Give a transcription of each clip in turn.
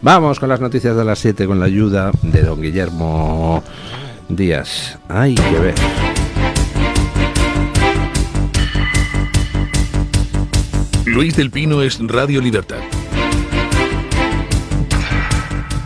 Vamos con las noticias de las 7 con la ayuda de don Guillermo Díaz. Hay que ver. Luis del Pino es Radio Libertad.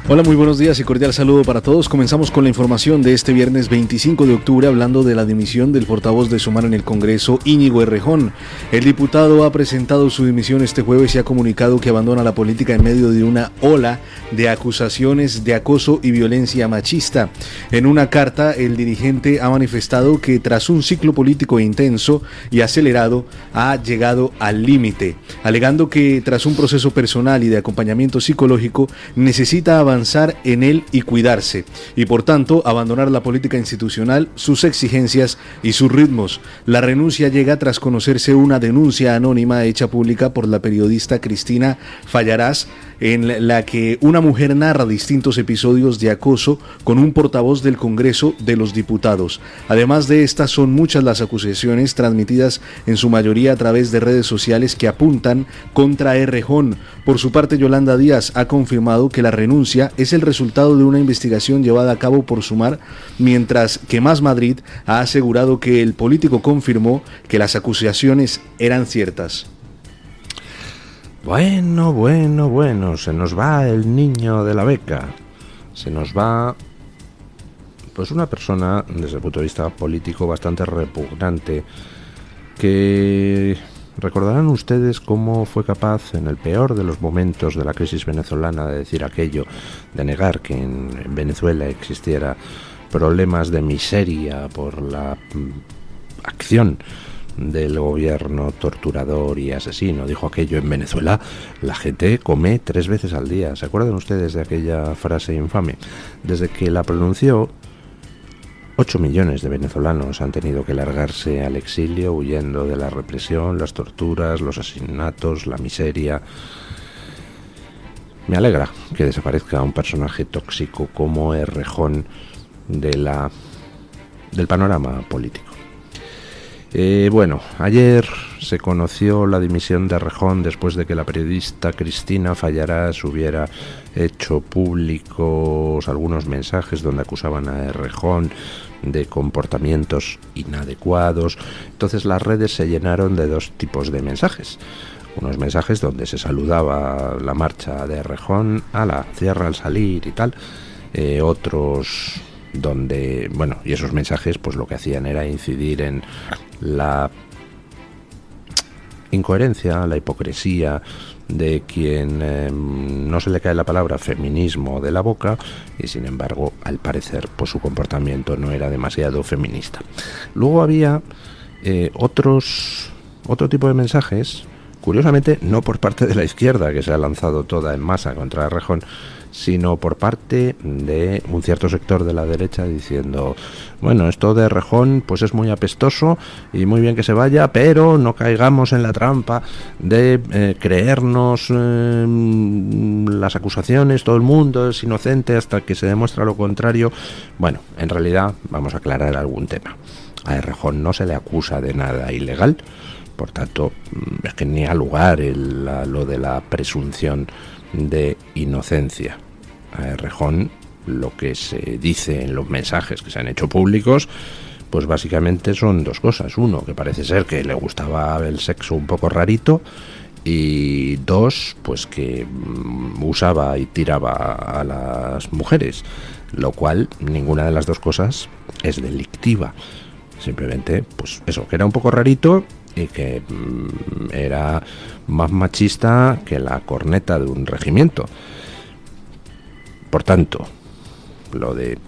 Hola, muy buenos días y cordial saludo para todos. Comenzamos con la información de este viernes 25 de octubre hablando de la dimisión del portavoz de Sumar en el Congreso, Íñigo Errejón. El diputado ha presentado su dimisión este jueves y ha comunicado que abandona la política en medio de una ola de acusaciones de acoso y violencia machista. En una carta, el dirigente ha manifestado que tras un ciclo político intenso y acelerado, ha llegado al límite, alegando que tras un proceso personal y de acompañamiento psicológico, necesita avanzar en él y cuidarse, y por tanto abandonar la política institucional, sus exigencias y sus ritmos. La renuncia llega tras conocerse una denuncia anónima hecha pública por la periodista Cristina Fallarás, en la que una mujer narra distintos episodios de acoso con un portavoz del Congreso de los Diputados. Además de estas, son muchas las acusaciones transmitidas en su mayoría a través de redes sociales que apuntan contra Errejón. Por su parte, Yolanda Díaz ha confirmado que la renuncia es el resultado de una investigación llevada a cabo por Sumar, mientras que Más Madrid ha asegurado que el político confirmó que las acusaciones eran ciertas. Bueno, se nos va el niño de la beca. Se nos va, pues, una persona, desde el punto de vista político, bastante repugnante, que recordarán ustedes cómo fue capaz, en el peor de los momentos de la crisis venezolana, de decir aquello, de negar que en Venezuela existiera problemas de miseria por la acción del gobierno torturador y asesino. Dijo aquello: en Venezuela la gente come 3 veces al día. ¿Se acuerdan ustedes de aquella frase infame? Desde que la pronunció, 8 millones de venezolanos han tenido que largarse al exilio, huyendo de la represión, las torturas, los asesinatos, la miseria. Me alegra que desaparezca un personaje tóxico como Errejón del panorama político. Bueno, ayer se conoció la dimisión de Errejón después de que la periodista Cristina Fallarás hubiera hecho públicos algunos mensajes donde acusaban a Errejón de comportamientos inadecuados. Entonces las redes se llenaron de 2 tipos de mensajes. Unos mensajes donde se saludaba la marcha de Errejón, ala, cierra al salir y tal. Otros donde, bueno, y esos mensajes pues lo que hacían era incidir en la incoherencia, la hipocresía de quien no se le cae la palabra feminismo de la boca, y sin embargo, al parecer, pues su comportamiento no era demasiado feminista. Luego había otro tipo de mensajes, curiosamente no por parte de la izquierda, que se ha lanzado toda en masa contra Errejón, sino por parte de un cierto sector de la derecha diciendo: bueno, esto de Errejón pues es muy apestoso y muy bien que se vaya, pero no caigamos en la trampa de creernos las acusaciones, todo el mundo es inocente hasta que se demuestra lo contrario. Bueno, en realidad vamos a aclarar algún tema. A Errejón no se le acusa de nada ilegal, por tanto es que ni ha lugar lo de la presunción de inocencia. A Errejón lo que se dice en los mensajes que se han hecho públicos, pues básicamente son 2 cosas. Uno, que parece ser que le gustaba el sexo un poco rarito, y 2, pues que usaba y tiraba a las mujeres, lo cual ninguna de las 2 cosas es delictiva. Simplemente, pues eso, que era un poco rarito y que era más machista que la corneta de un regimiento. Por tanto, lo de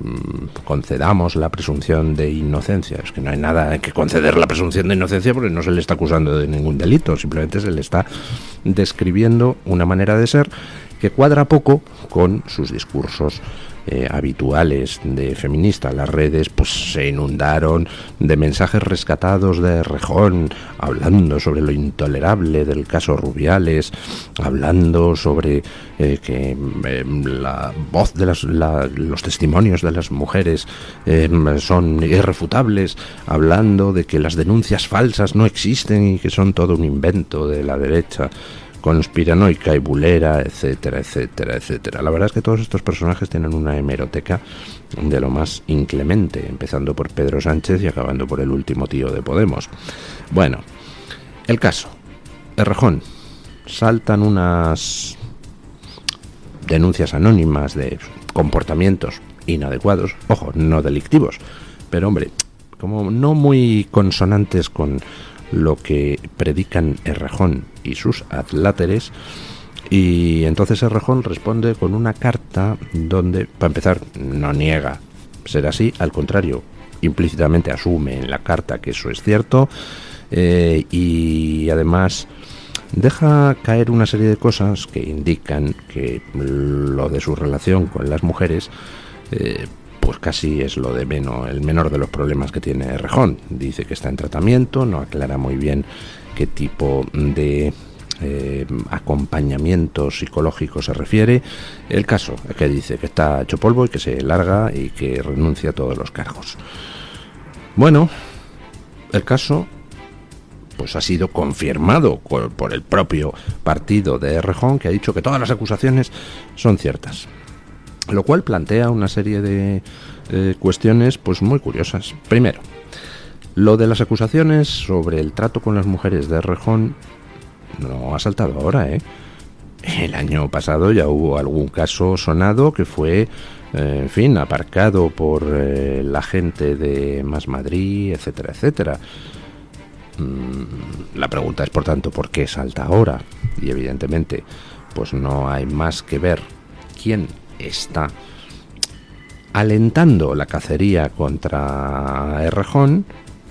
concedamos la presunción de inocencia, es que no hay nada que conceder la presunción de inocencia, porque no se le está acusando de ningún delito, simplemente se le está describiendo una manera de ser que cuadra poco con sus discursos habituales de feminista. Las redes pues se inundaron de mensajes rescatados de Errejón, hablando sobre lo intolerable del caso Rubiales, hablando sobre que la voz de los testimonios de las mujeres son irrefutables, hablando de que las denuncias falsas no existen y que son todo un invento de la derecha, conspiranoica y bulera, etcétera, etcétera, etcétera. La verdad es que todos estos personajes tienen una hemeroteca de lo más inclemente, empezando por Pedro Sánchez y acabando por el último tío de Podemos. Bueno, el caso. Errejón. Saltan unas denuncias anónimas de comportamientos inadecuados, ojo, no delictivos, pero hombre, como no muy consonantes con lo que predican Errejón y sus adláteres. Y entonces Errejón responde con una carta donde, para empezar, no niega ser así, al contrario, implícitamente asume en la carta que eso es cierto, y además deja caer una serie de cosas que indican que lo de su relación con las mujeres pues casi es lo de menos, el menor de los problemas que tiene Errejón. Dice que está en tratamiento, no aclara muy bien qué tipo de acompañamiento psicológico se refiere. El caso es que dice que está hecho polvo y que se larga y que renuncia a todos los cargos. Bueno, el caso pues ha sido confirmado por el propio partido de Errejón, que ha dicho que todas las acusaciones son ciertas, lo cual plantea una serie de cuestiones pues muy curiosas. Primero, lo de las acusaciones sobre el trato con las mujeres de Errejón no ha saltado ahora, ¿eh? El año pasado ya hubo algún caso sonado que fue, en fin, aparcado por la gente de Más Madrid, etcétera, etcétera. La pregunta es, por tanto, ¿por qué salta ahora? Y evidentemente, pues no hay más que ver quién está alentando la cacería contra Errejón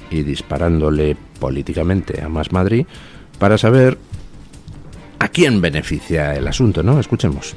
y disparándole políticamente a Más Madrid para saber a quién beneficia el asunto, ¿no? Escuchemos.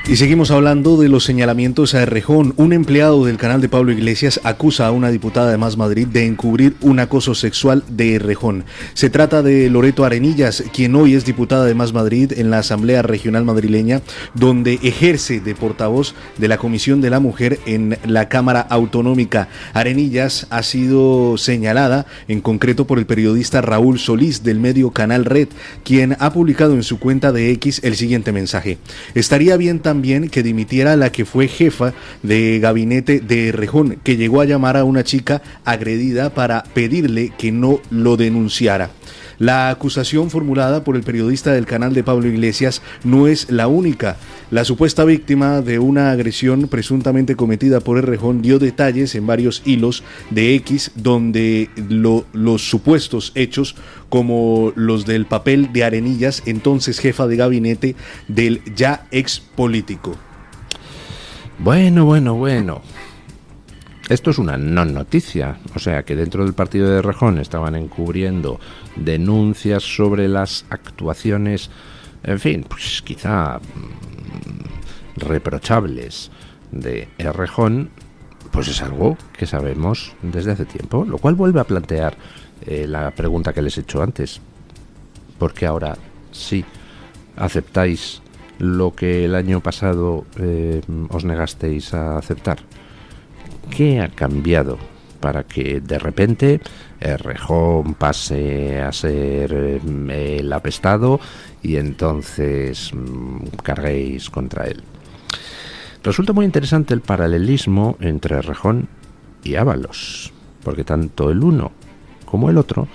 Y seguimos hablando de los señalamientos a Errejón. Un empleado del canal de Pablo Iglesias acusa a una diputada de Más Madrid de encubrir un acoso sexual de Errejón. Se trata de Loreto Arenillas, quien hoy es diputada de Más Madrid en la Asamblea Regional Madrileña, donde ejerce de portavoz de la Comisión de la Mujer en la Cámara Autonómica. Arenillas ha sido señalada en concreto por el periodista Raúl Solís del medio Canal Red, quien ha publicado en su cuenta de X el siguiente mensaje: estaría bien también que dimitiera la que fue jefa de gabinete de Errejón, que llegó a llamar a una chica agredida para pedirle que no lo denunciara. La acusación formulada por el periodista del canal de Pablo Iglesias no es la única. La supuesta víctima de una agresión presuntamente cometida por Errejón dio detalles en varios hilos de X donde los supuestos hechos, como los del papel de Arenillas, entonces jefa de gabinete del ya ex político. Bueno. Esto es una no noticia, o sea que dentro del partido de Errejón estaban encubriendo denuncias sobre las actuaciones, en fin, pues quizá reprochables de Errejón, pues es algo que sabemos desde hace tiempo, lo cual vuelve a plantear la pregunta que les he hecho antes. ¿Por qué ahora sí aceptáis lo que el año pasado os negasteis a aceptar? ¿Qué ha cambiado para que de repente Errejón pase a ser el apestado y entonces carguéis contra él? Resulta muy interesante el paralelismo entre Errejón y Ábalos, porque tanto el uno como el otro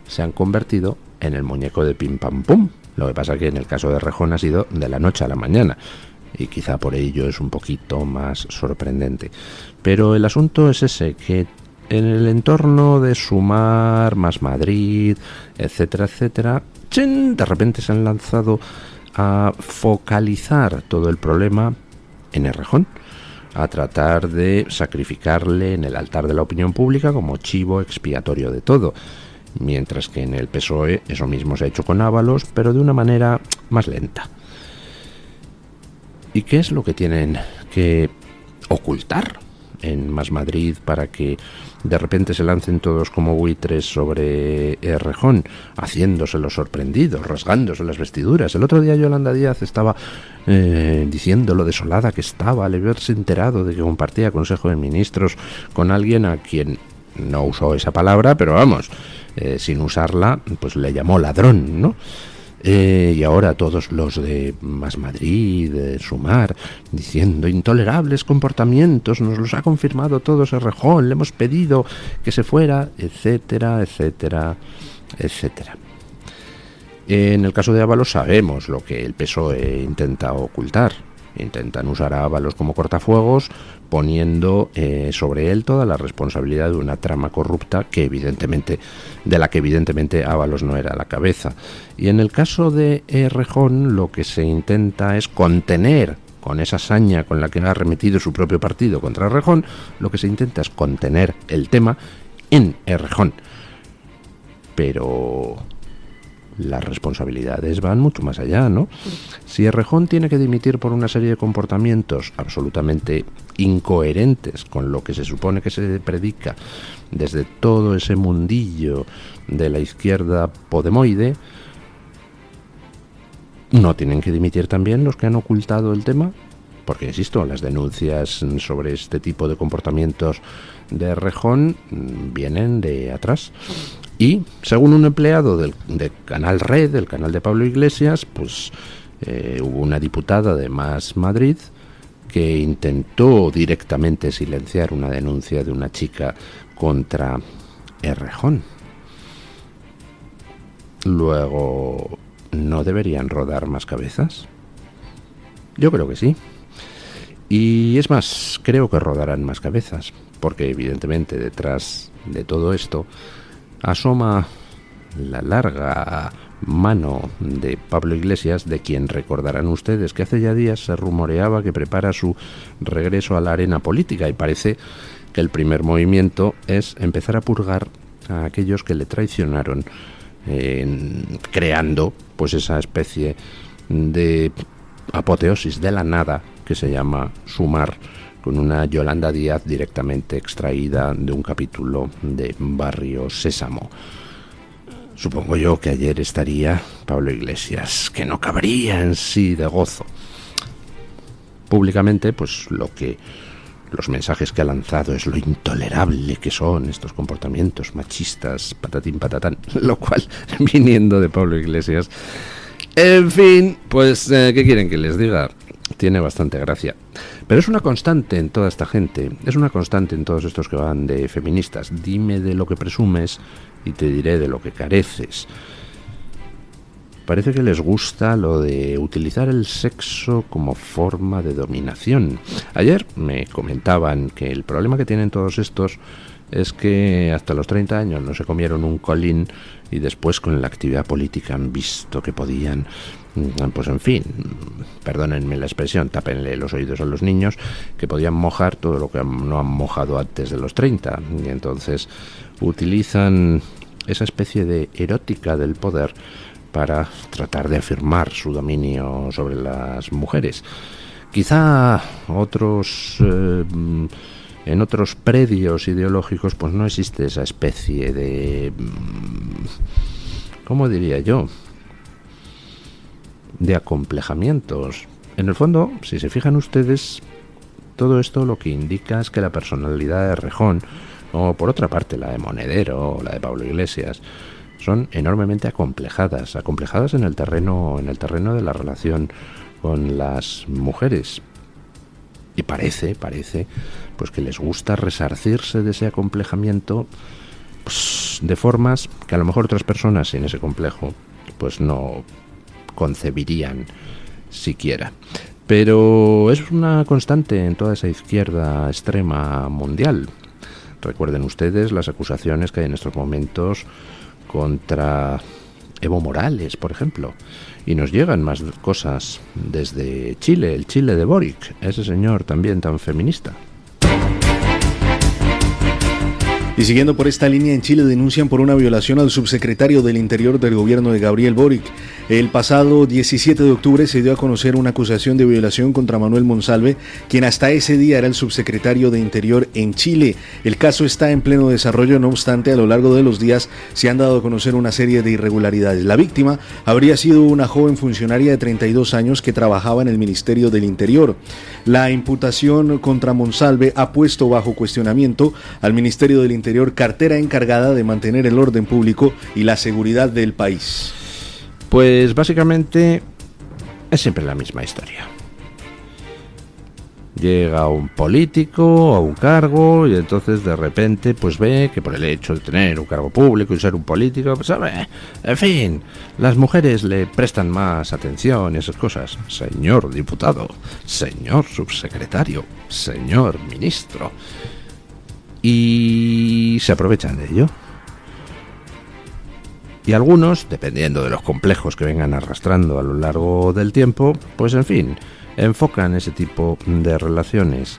se han convertido en el muñeco de pim pam pum. Lo que pasa que en el caso de Errejón ha sido de la noche a la mañana, y quizá por ello es un poquito más sorprendente. Pero el asunto es ese, que en el entorno de Sumar, Más Madrid, etcétera, etcétera, de repente se han lanzado a focalizar todo el problema en Errejón, a tratar de sacrificarle en el altar de la opinión pública como chivo expiatorio de todo. Mientras que en el PSOE eso mismo se ha hecho con Ábalos, pero de una manera más lenta. ¿Y qué es lo que tienen que ocultar en Más Madrid para que de repente se lancen todos como buitres sobre Errejón, haciéndose los sorprendidos, rasgándose las vestiduras? El otro día Yolanda Díaz estaba diciendo lo desolada que estaba al haberse enterado de que compartía Consejo de Ministros con alguien a quien no usó esa palabra, pero vamos, sin usarla, pues le llamó ladrón, ¿no? Y ahora todos los de Más Madrid, de Sumar, diciendo intolerables comportamientos, nos los ha confirmado todos Errejón, le hemos pedido que se fuera, etcétera, etcétera, etcétera. En el caso de Ábalos sabemos lo que el PSOE intenta ocultar. Intentan usar a Ábalos como cortafuegos, poniendo sobre él toda la responsabilidad de una trama corrupta de la que evidentemente Ábalos no era la cabeza. Y en el caso de Errejón, lo que se intenta es contener, con esa saña con la que ha arremetido su propio partido contra Errejón, lo que se intenta es contener el tema en Errejón. Pero las responsabilidades van mucho más allá, ¿no? Si Errejón tiene que dimitir por una serie de comportamientos absolutamente incoherentes con lo que se supone que se predica desde todo ese mundillo de la izquierda podemoide, ¿no tienen que dimitir también los que han ocultado el tema? Porque, insisto, las denuncias sobre este tipo de comportamientos de Errejón vienen de atrás. Y, según un empleado del Canal Red, del canal de Pablo Iglesias, pues hubo una diputada de Más Madrid que intentó directamente silenciar una denuncia de una chica contra Errejón. Luego, ¿no deberían rodar más cabezas? Yo creo que sí. Y es más, creo que rodarán más cabezas, porque evidentemente detrás de todo esto asoma la larga mano de Pablo Iglesias, de quien recordarán ustedes que hace ya días se rumoreaba que prepara su regreso a la arena política, y parece que el primer movimiento es empezar a purgar a aquellos que le traicionaron, creando pues esa especie de apoteosis de la nada que se llama Sumar, con una Yolanda Díaz directamente extraída de un capítulo de Barrio Sésamo. Supongo yo que ayer estaría Pablo Iglesias, que no cabría en sí de gozo. Públicamente, pues los mensajes que ha lanzado es lo intolerable que son estos comportamientos machistas, patatín patatán, lo cual, viniendo de Pablo Iglesias, en fin, pues, ¿qué quieren que les diga? Tiene bastante gracia. Pero es una constante en toda esta gente, es una constante en todos estos que van de feministas. Dime de lo que presumes y te diré de lo que careces. Parece que les gusta lo de utilizar el sexo como forma de dominación. Ayer me comentaban que el problema que tienen todos estos es que hasta los 30 años no se comieron un colín y después con la actividad política han visto que podían, pues en fin, perdónenme la expresión, tápenle los oídos a los niños, que podían mojar todo lo que no han mojado antes de los 30, y entonces utilizan esa especie de erótica del poder para tratar de afirmar su dominio sobre las mujeres. Quizá en otros predios ideológicos pues no existe esa especie de, ¿cómo diría yo?, de acomplejamientos. En el fondo, si se fijan ustedes, todo esto lo que indica es que la personalidad de Errejón, o por otra parte la de Monedero o la de Pablo Iglesias, son enormemente acomplejadas en el terreno de la relación con las mujeres. Y parece pues que les gusta resarcirse de ese acomplejamiento, pues, de formas que a lo mejor otras personas sin ese complejo pues no concebirían siquiera. Pero es una constante en toda esa izquierda extrema mundial. Recuerden ustedes las acusaciones que hay en estos momentos contra Evo Morales, por ejemplo. Y nos llegan más cosas desde Chile, el Chile de Boric, ese señor también tan feminista. Y siguiendo por esta línea, en Chile denuncian por una violación al subsecretario del Interior del gobierno de Gabriel Boric. El pasado 17 de octubre se dio a conocer una acusación de violación contra Manuel Monsalve, quien hasta ese día era el subsecretario de Interior en Chile. El caso está en pleno desarrollo, no obstante, a lo largo de los días se han dado a conocer una serie de irregularidades. La víctima habría sido una joven funcionaria de 32 años que trabajaba en el Ministerio del Interior. La imputación contra Monsalve ha puesto bajo cuestionamiento al Ministerio del Interior Interior, cartera encargada de mantener el orden público y la seguridad del país. Pues básicamente es siempre la misma historia. Llega un político a un cargo y entonces de repente pues ve que por el hecho de tener un cargo público y ser un político, pues en fin, las mujeres le prestan más atención y esas cosas. Señor diputado, señor subsecretario, señor ministro. Y se aprovechan de ello. Y algunos, dependiendo de los complejos que vengan arrastrando a lo largo del tiempo, pues en fin, enfocan ese tipo de relaciones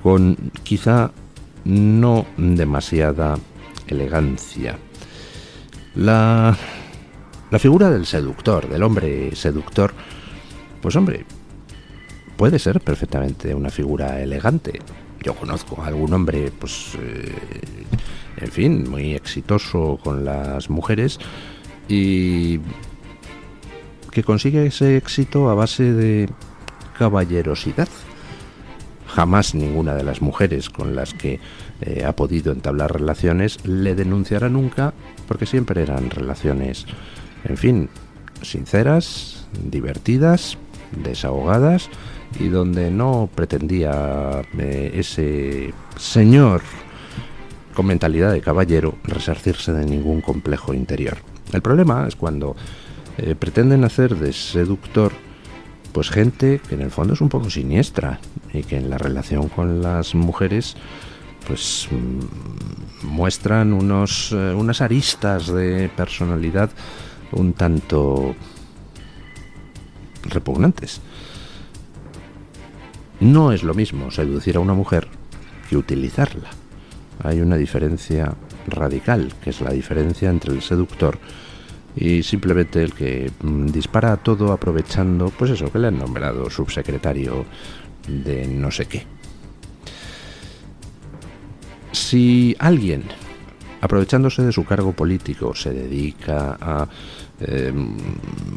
con quizá no demasiada elegancia. La figura del seductor, del hombre seductor, pues hombre, puede ser perfectamente una figura elegante. Yo conozco a algún hombre, pues, en fin, muy exitoso con las mujeres y que consigue ese éxito a base de caballerosidad. Jamás ninguna de las mujeres con las que ha podido entablar relaciones le denunciará nunca, porque siempre eran relaciones, en fin, sinceras, divertidas, desahogadas y donde no pretendía ese señor con mentalidad de caballero resarcirse de ningún complejo interior. El problema es cuando pretenden hacer de seductor pues gente que en el fondo es un poco siniestra y que en la relación con las mujeres pues muestran unas aristas de personalidad un tanto repugnantes. No es lo mismo seducir a una mujer que utilizarla. Hay una diferencia radical, que es la diferencia entre el seductor y simplemente el que dispara a todo aprovechando, pues eso, que le han nombrado subsecretario de no sé qué. Si alguien, aprovechándose de su cargo político, se dedica a,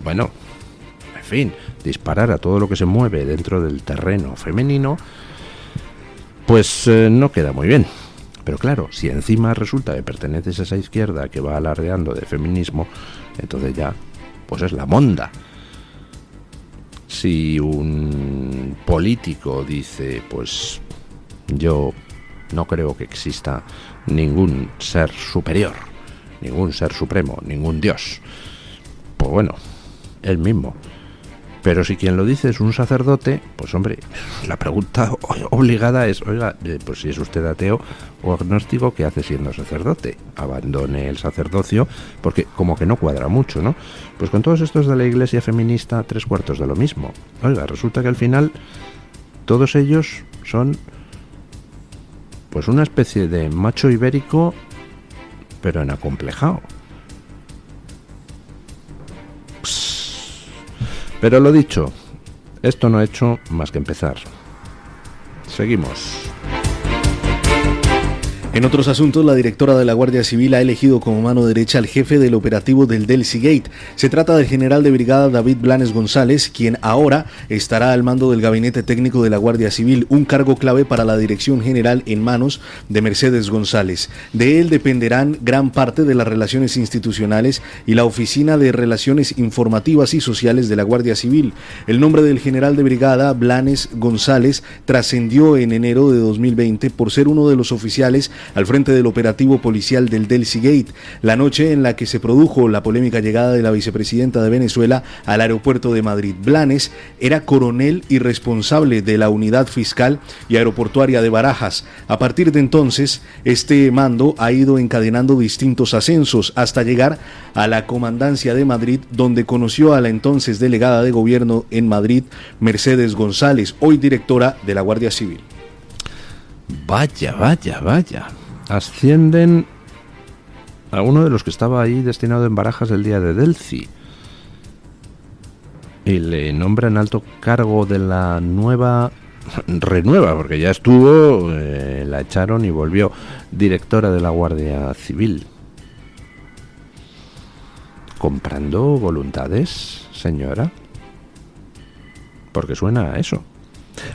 bueno, en fin, disparar a todo lo que se mueve dentro del terreno femenino, pues no queda muy bien. Pero claro, si encima resulta que perteneces a esa izquierda que va alardeando de feminismo, entonces ya, pues es la monda. Si un político dice, pues yo no creo que exista ningún ser superior, ningún ser supremo, ningún dios, pues bueno, él mismo. Pero si quien lo dice es un sacerdote, pues hombre, la pregunta obligada es, oiga, pues si es usted ateo o agnóstico, ¿qué hace siendo sacerdote? Abandone el sacerdocio, porque como que no cuadra mucho, ¿no? Pues con todos estos de la iglesia feminista, 3/4 de lo mismo. Oiga, resulta que al final todos ellos son pues una especie de macho ibérico, pero en acomplejado. Pero lo dicho, esto no ha hecho más que empezar. Seguimos. En otros asuntos, la directora de la Guardia Civil ha elegido como mano derecha al jefe del operativo del Delcy Gate. Se trata del general de brigada David Blanes González, quien ahora estará al mando del gabinete técnico de la Guardia Civil, un cargo clave para la dirección general en manos de Mercedes González. De él dependerán gran parte de las relaciones institucionales y la Oficina de Relaciones Informativas y Sociales de la Guardia Civil. El nombre del general de brigada Blanes González trascendió en enero de 2020 por ser uno de los oficiales al frente del operativo policial del Delcy Gate, la noche en la que se produjo la polémica llegada de la vicepresidenta de Venezuela al aeropuerto de Madrid. Blanes era coronel y responsable de la unidad fiscal y aeroportuaria de Barajas. A partir de entonces, este mando ha ido encadenando distintos ascensos hasta llegar a la comandancia de Madrid, donde conoció a la entonces delegada de gobierno en Madrid, Mercedes González, hoy directora de la Guardia Civil. Vaya. Ascienden a uno de los que estaba ahí destinado en Barajas el día de Delcy. Y le nombran alto cargo de la renueva, porque ya estuvo, la echaron y volvió directora de la Guardia Civil. ¿Comprando voluntades, señora? Porque suena a eso.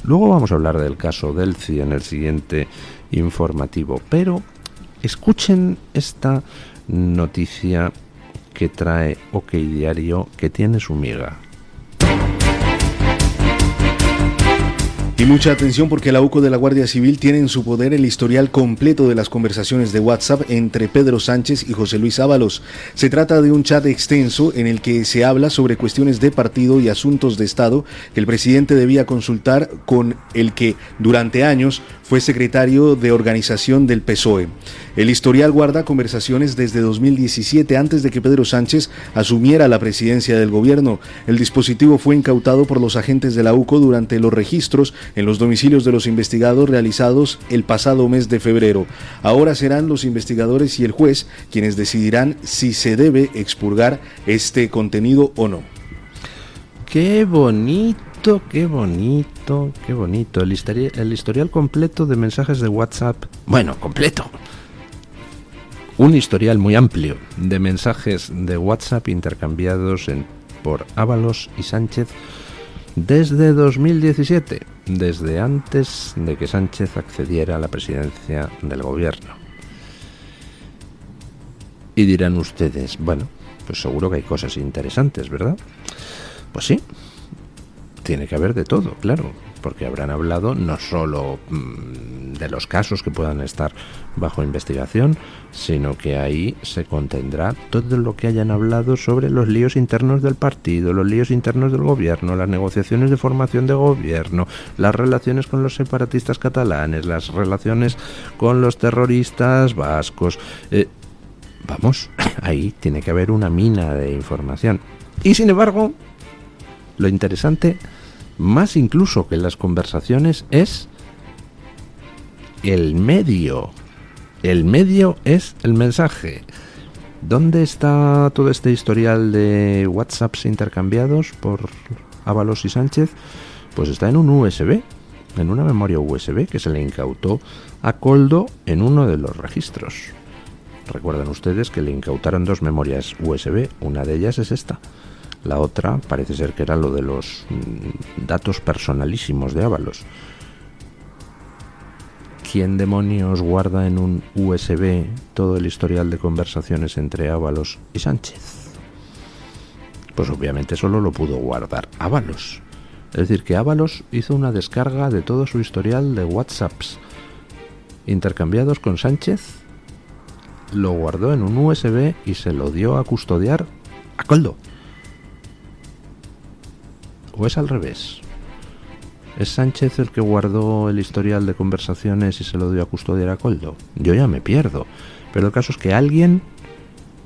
Luego vamos a hablar del caso Delcy en el siguiente informativo, pero Escuchen esta noticia que trae OK Diario, que tiene su miga. Y mucha atención porque la UCO de la Guardia Civil tiene en su poder el historial completo de las conversaciones de WhatsApp entre Pedro Sánchez y José Luis Ábalos. Se trata de un chat extenso en el que se habla sobre cuestiones de partido y asuntos de Estado que el presidente debía consultar con el que durante años fue secretario de organización del PSOE. El historial guarda conversaciones desde 2017, antes de que Pedro Sánchez asumiera la presidencia del gobierno. El dispositivo fue incautado por los agentes de la UCO durante los registros en los domicilios de los investigados realizados el pasado mes de febrero. Ahora serán los investigadores y el juez quienes decidirán si se debe expurgar este contenido o no. ¡Qué bonito, qué bonito, qué bonito! El historial completo de mensajes de WhatsApp. Bueno, completo. Un historial muy amplio de mensajes de WhatsApp intercambiados por Ábalos y Sánchez desde 2017, desde antes de que Sánchez accediera a la presidencia del gobierno. Y dirán ustedes, bueno, pues seguro que hay cosas interesantes, ¿verdad? Pues sí, tiene que haber de todo, claro, porque habrán hablado no solo de los casos que puedan estar bajo investigación, sino que ahí se contendrá todo lo que hayan hablado sobre los líos internos del partido, los líos internos del gobierno, las negociaciones de formación de gobierno, las relaciones con los separatistas catalanes, las relaciones con los terroristas vascos. Vamos, ahí tiene que haber una mina de información. Y sin embargo, lo interesante, más incluso que las conversaciones, es el medio. El medio es el mensaje. ¿Dónde está todo este historial de WhatsApps intercambiados por Ábalos y Sánchez? Pues está en un USB, en una memoria USB que se le incautó a Koldo en uno de los registros. Recuerdan ustedes que le incautaron 2 memorias USB, una de ellas es esta. La otra parece ser que era lo de los datos personalísimos de Ábalos. ¿Quién demonios guarda en un USB todo el historial de conversaciones entre Ábalos y Sánchez? Pues obviamente solo lo pudo guardar Ábalos. Es decir, que Ábalos hizo una descarga de todo su historial de WhatsApps intercambiados con Sánchez, lo guardó en un USB y se lo dio a custodiar a Koldo. ¿O es al revés? ¿Es Sánchez el que guardó el historial de conversaciones y se lo dio a custodiar a Koldo? Yo ya me pierdo. Pero el caso es que alguien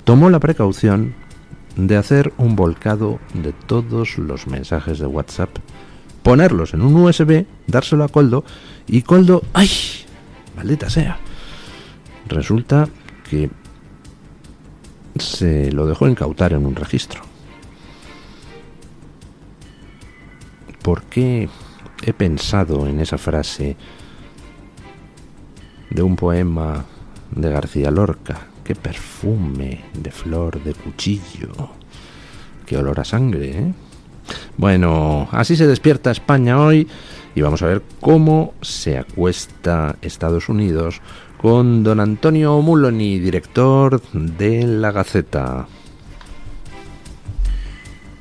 tomó la precaución de hacer un volcado de todos los mensajes de WhatsApp, ponerlos en un USB, dárselo a Koldo, y Koldo, ¡ay! Maldita sea. Resulta que se lo dejó incautar en un registro. ¿Por qué he pensado en esa frase de un poema de García Lorca? ¡Qué perfume de flor de cuchillo! ¡Qué olor a sangre, eh! Bueno, así se despierta España hoy y vamos a ver cómo se acuesta Estados Unidos con don Antonio Muloni, director de La Gaceta.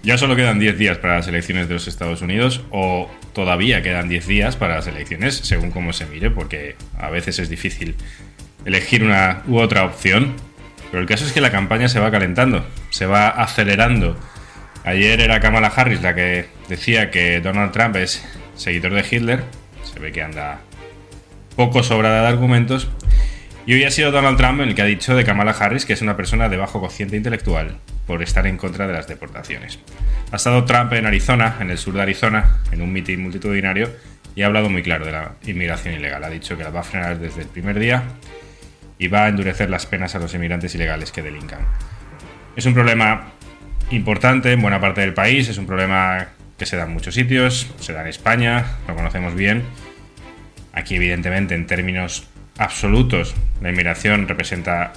Ya solo quedan 10 días para las elecciones de los Estados Unidos, o todavía quedan 10 días para las elecciones, según cómo se mire, porque a veces es difícil elegir una u otra opción. Pero el caso es que la campaña se va calentando, se va acelerando. Ayer era Kamala Harris la que decía que Donald Trump es seguidor de Hitler. Se ve que anda poco sobrada de argumentos. Y hoy ha sido Donald Trump el que ha dicho de Kamala Harris que es una persona de bajo cociente intelectual por estar en contra de las deportaciones. Ha estado Trump en Arizona, en el sur de Arizona, en un mitin multitudinario, y ha hablado muy claro de la inmigración ilegal. Ha dicho que la va a frenar desde el primer día y va a endurecer las penas a los inmigrantes ilegales que delincan. Es un problema importante en buena parte del país, es un problema que se da en muchos sitios, se da en España, lo conocemos bien. Aquí, evidentemente, en términos absolutos, la inmigración representa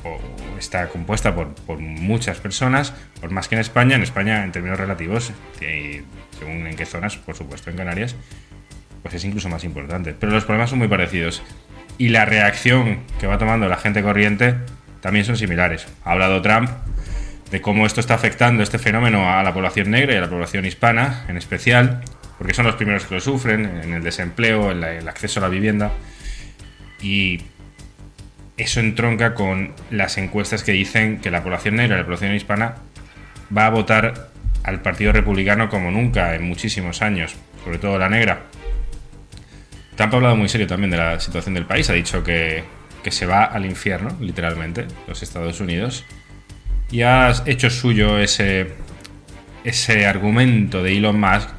o está compuesta por muchas personas, por más que en España. En España, en términos relativos, y según en qué zonas, por supuesto en Canarias, pues es incluso más importante. Pero los problemas son muy parecidos. y la reacción que va tomando la gente corriente también son similares. Ha hablado Trump de cómo esto está afectando, este fenómeno, a la población negra y a la población hispana en especial, porque son los primeros que lo sufren en el desempleo, en el acceso a la vivienda, y eso entronca con las encuestas que dicen que la población negra y la población hispana va a votar al Partido Republicano como nunca en muchísimos años, sobre todo la negra. Trump ha hablado muy serio también de la situación del país, ha dicho que se va al infierno, literalmente, los Estados Unidos, y ha hecho suyo ese argumento de Elon Musk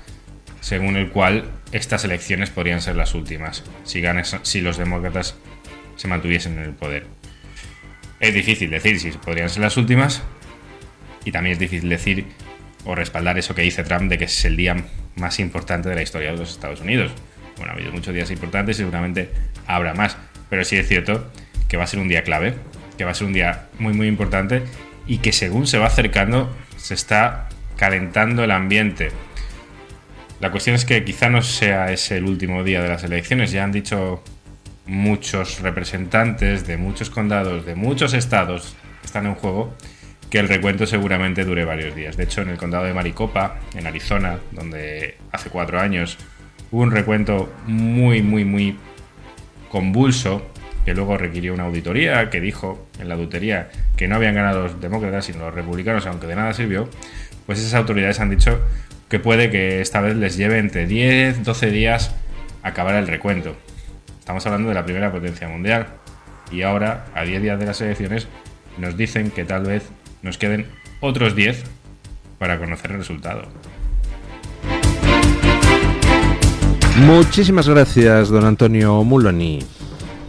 según el cual estas elecciones podrían ser las últimas si los demócratas se mantuviesen en el poder. Es difícil decir si podrían ser las últimas, y también es difícil decir o respaldar eso que dice Trump de que es el día más importante de la historia de los Estados Unidos. Bueno, ha habido muchos días importantes y seguramente habrá más, pero sí es cierto que va a ser un día clave, que va a ser un día muy muy importante, y que según se va acercando se está calentando el ambiente. La cuestión es que quizá no sea ese el último día de las elecciones. Ya han dicho muchos representantes de muchos condados, de muchos estados que están en juego, que el recuento seguramente dure varios días. De hecho, en el condado de Maricopa, en Arizona, donde hace 4 años hubo un recuento muy, muy, muy convulso, que luego requirió una auditoría, que dijo en la auditoría que no habían ganado los demócratas sino los republicanos, aunque de nada sirvió, pues esas autoridades han dicho que puede que esta vez les lleve entre 10, 12 días acabar el recuento. Estamos hablando de la primera potencia mundial, y ahora, a 10 días de las elecciones, nos dicen que tal vez nos queden otros 10 para conocer el resultado. Muchísimas gracias, don Antonio Muloni.